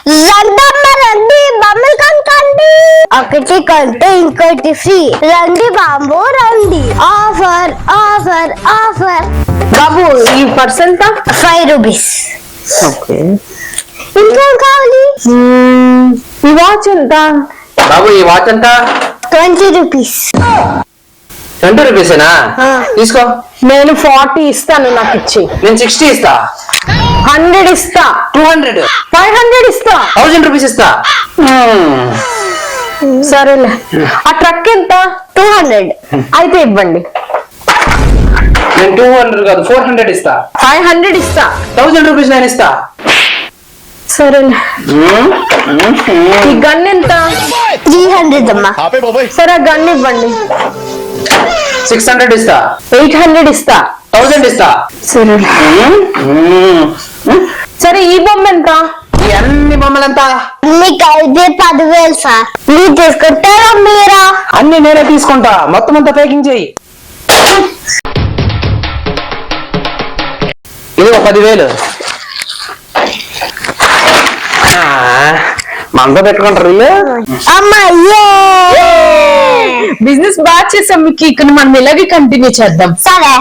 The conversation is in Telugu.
రండమ్మ రండి బొమ్మలు కొనుక్కోండి. ఒకటి కొంటే ఇంకోటి ఫ్రీ. రండి బాబు రండి. Offer offer offer. బాబు ఈ పర్స్ ఎంత? 5 రూపీస్. ఓకే. ఇంకేం కావాలి? ఈ వాచ్ ఎంత? బాబు ఈ వాచ్ ఎంత? 20 రూపీస్. 20 రూపీసేనా? తీసుకో. నేను 40 ఇస్తాను, నాకు ఇచ్చి. నేను 60 ఇస్తా. 100 ఇస్తా. 200. 500 ఇస్తా. 1000 రూపీస్ ఇస్తా. సరేలే. ఆ ట్రక్ ఎంత? 200. అయితే ఇవ్వండి. నేను 200 కాదు 400 ఇస్తా. 500 ఇస్తా. 1000 రూపీస్ నేను ఇస్తా. సరేలే. ఈ గన్ ఎంత? 300 అమ్మా. సరే ఆ గన్ ఇవ్వండి. 600 ఇస్తా. 800 ఇస్తా. 1000 ఇస్తా. సరే. సరే ఈ బొమ్మ ఎంత? ఈ అన్ని బొమ్మలంతా మీకు అయితే 10,000 సార్. మీరు తీసుకుంటారా మీరా? అన్ని నేనే తీసుకుంటా. మొత్తం అంతా ప్యాకింగ్ చెయ్యి. ఇది 10,000. మనతో పెట్టుకుంటారు వీళ్ళు. అమ్మా బిజినెస్ బాగా చేసాం. మీకు ఇక్కడ మనం ఇలాగే కంటిన్యూ చేద్దాం. సరే.